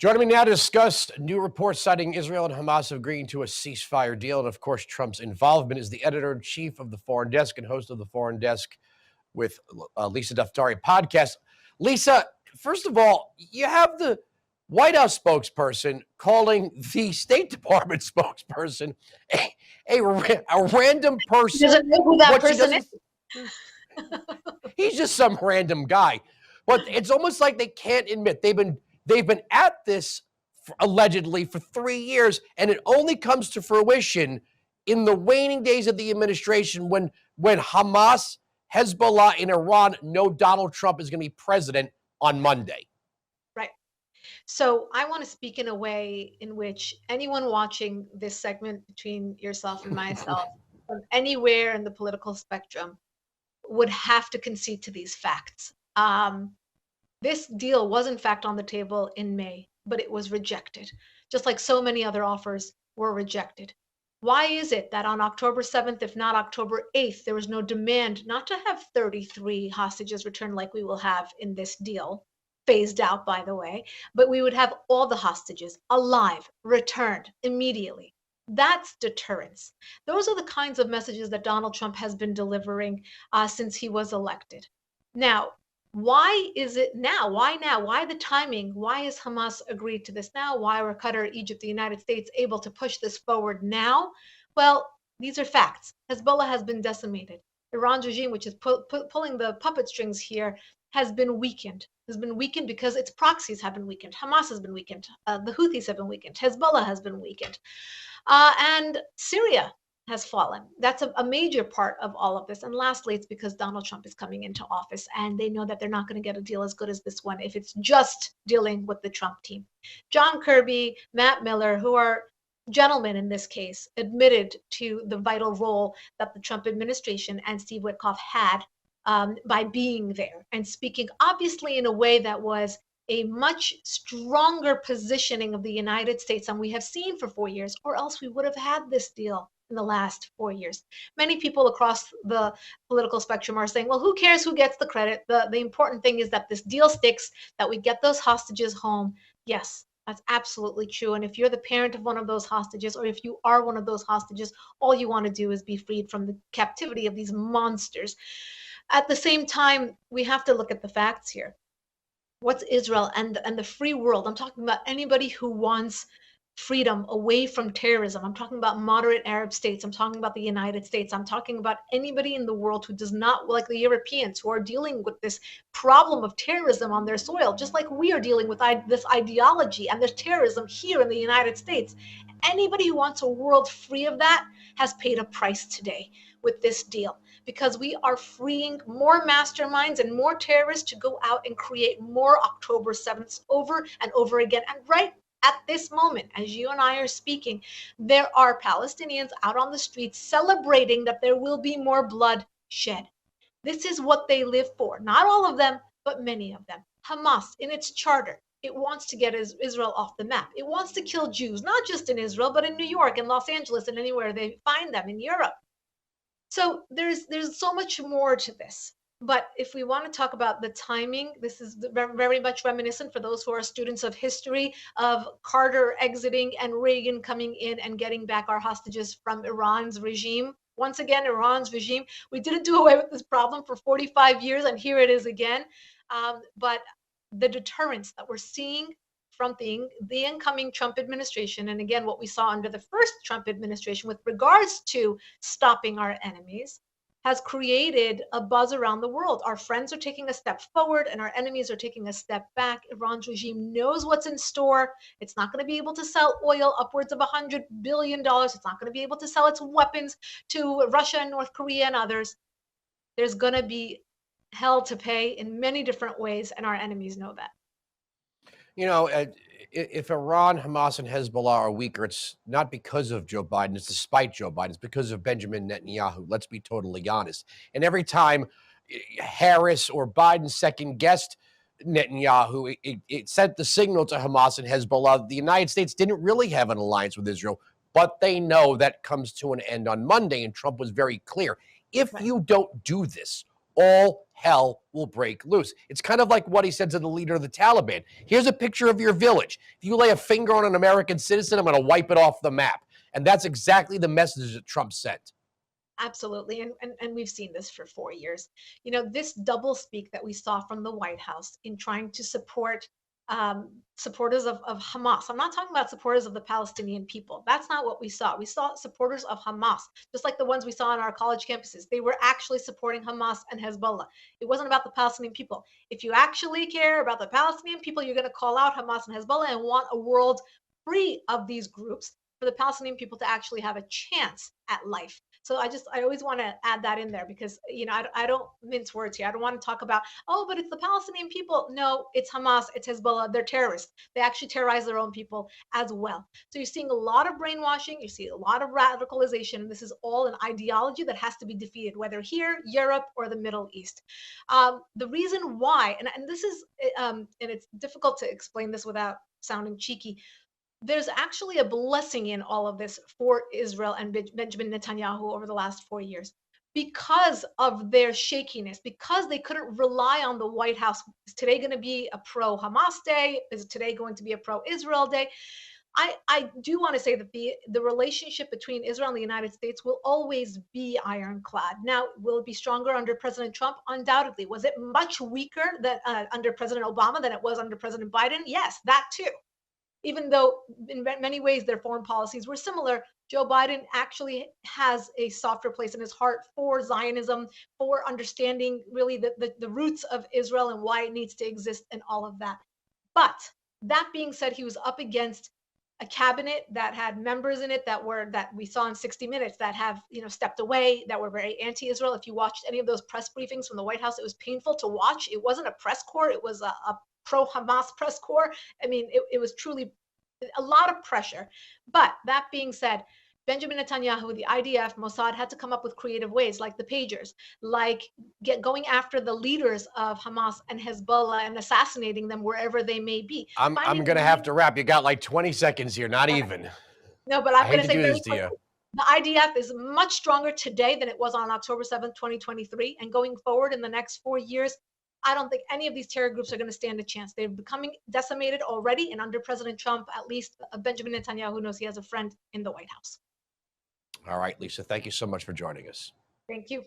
Joining me now to discuss new reports citing Israel and Hamas agreeing to a ceasefire deal, and of course Trump's involvement, is the editor-in-chief of the Foreign Desk and host of the Foreign Desk with Lisa Daftari podcast. Lisa, first of all, you have the White House spokesperson calling the State Department spokesperson a random person. Doesn't know who that person is. He's just some random guy. But it's almost like they can't admit they've been at this allegedly for 3 years, and it only comes to fruition in the waning days of the administration when Hamas, Hezbollah, and Iran know Donald Trump is going to be president on Monday. Right. So I want to speak in a way in which anyone watching this segment between yourself and myself from anywhere in the political spectrum would have to concede to these facts. This deal was in fact on the table in May, but it was rejected, just like so many other offers were rejected. Why is it that on October 7th, if not October 8th, there was no demand not to have 33 hostages returned like we will have in this deal, phased out, by the way, but we would have all the hostages alive, returned immediately? That's deterrence. Those are the kinds of messages that Donald Trump has been delivering since he was elected. Now, why is it now? Why now? Why the timing? Why has Hamas agreed to this now? Why were Qatar, Egypt, the United States able to push this forward now? Well, these are facts. Hezbollah has been decimated. Iran's regime, which is pulling the puppet strings here, has been weakened. Has been weakened because its proxies have been weakened. Hamas has been weakened. The Houthis have been weakened. Hezbollah has been weakened. And Syria has fallen. That's a major part of all of this. And lastly, it's because Donald Trump is coming into office and they know that they're not going to get a deal as good as this one if it's just dealing with the Trump team. John Kirby, Matt Miller, who are gentlemen in this case, admitted to the vital role that the Trump administration and Steve Witkoff had by being there and speaking obviously in a way that was a much stronger positioning of the United States than we have seen for 4 years, or else we would have had this deal in the last 4 years. Many people across the political spectrum are saying, well, who cares who gets the credit? The important thing is that this deal sticks, that we get those hostages home. Yes, that's absolutely true. And if you're the parent of one of those hostages, or if you are one of those hostages, all you want to do is be freed from the captivity of these monsters. At the same time, we have to look at the facts here. What's Israel and the free world? I'm talking about anybody who wants freedom away from terrorism. I'm talking about moderate Arab states. I'm talking about the United States. I'm talking about anybody in the world who does not, like the Europeans, who are dealing with this problem of terrorism on their soil, just like we are dealing with this ideology and this terrorism here in the United States. Anybody who wants a world free of that has paid a price today with this deal, because we are freeing more masterminds and more terrorists to go out and create more October 7th over and over again. And right at this moment, as you and I are speaking, there are Palestinians out on the streets celebrating that there will be more blood shed. This is what they live for. Not all of them, but many of them. Hamas, in its charter, it wants to get Israel off the map. It wants to kill Jews, not just in Israel, but in New York and Los Angeles and anywhere they find them in Europe. So there's so much more to this. But if we want to talk about the timing, this is very much reminiscent for those who are students of history of Carter exiting and Reagan coming in and getting back our hostages from Iran's regime. Once again, Iran's regime. We didn't do away with this problem for 45 years, and here it is again. But the deterrence that we're seeing from the incoming Trump administration, and again, what we saw under the first Trump administration with regards to stopping our enemies, has created a buzz around the world. Our friends are taking a step forward and our enemies are taking a step back. Iran's regime knows what's in store. It's not going to be able to sell oil upwards of $100 billion. It's not going to be able to sell its weapons to Russia and North Korea and others. There's going to be hell to pay in many different ways, and our enemies know that. You know, if Iran, Hamas, and Hezbollah are weaker, it's not because of Joe Biden. It's despite Joe Biden. It's because of Benjamin Netanyahu. Let's be totally honest. And every time Harris or Biden second-guessed Netanyahu, it sent the signal to Hamas and Hezbollah. The United States didn't really have an alliance with Israel, but they know that comes to an end on Monday, and Trump was very clear. If you don't do this, all hell will break loose. It's kind of like what he said to the leader of the Taliban. Here's a picture of your village. If you lay a finger on an American citizen, I'm going to wipe it off the map. And that's exactly the message that Trump sent. Absolutely. And we've seen this for 4 years. You know, this doublespeak that we saw from the White House in trying to support supporters of Hamas. I'm not talking about supporters of the Palestinian people. That's not what we saw. We saw supporters of Hamas, just like the ones we saw on our college campuses. They were actually supporting Hamas and Hezbollah. It wasn't about the Palestinian people. If you actually care about the Palestinian people, you're going to call out Hamas and Hezbollah and want a world free of these groups for the Palestinian people to actually have a chance at life. So I always want to add that in there because, you know, I don't mince words here. I don't want to talk about, oh, but it's the Palestinian people. No, it's Hamas, it's Hezbollah. They're terrorists. They actually terrorize their own people as well. So you're seeing a lot of brainwashing. You see a lot of radicalization. This is all an ideology that has to be defeated, whether here, Europe, or the Middle East. The reason why, and this is, and it's difficult to explain this without sounding cheeky, there's actually a blessing in all of this for Israel and Benjamin Netanyahu over the last 4 years because of their shakiness, because they couldn't rely on the White House. Is today going to be a pro-Hamas day? Is today going to be a pro-Israel day? I do want to say that the relationship between Israel and the United States will always be ironclad. Now, will it be stronger under President Trump? Undoubtedly. Was it much weaker than under President Obama than it was under President Biden? Yes, that too. Even though in many ways their foreign policies were similar, Joe Biden actually has a softer place in his heart for Zionism, for understanding really the roots of Israel and why it needs to exist and all of that. But that being said, he was up against a cabinet that had members in it that we saw in 60 Minutes that have, you know, stepped away, that were very anti-Israel. If you watched any of those press briefings from the White House, it was painful to watch. It wasn't a press corps, it was a pro-Hamas press corps. I mean, it was truly a lot of pressure. But that being said, Benjamin Netanyahu, the IDF, Mossad had to come up with creative ways, like the pagers, like going after the leaders of Hamas and Hezbollah and assassinating them wherever they may be. I'm going to have to wrap. You got like 20 seconds here, not even. No, but I'm going to say do very this to quickly. you. The IDF is much stronger today than it was on October 7th, 2023. And going forward in the next 4 years, I don't think any of these terror groups are going to stand a chance. They're becoming decimated already. And under President Trump, at least Benjamin Netanyahu knows he has a friend in the White House. All right, Lisa, thank you so much for joining us. Thank you.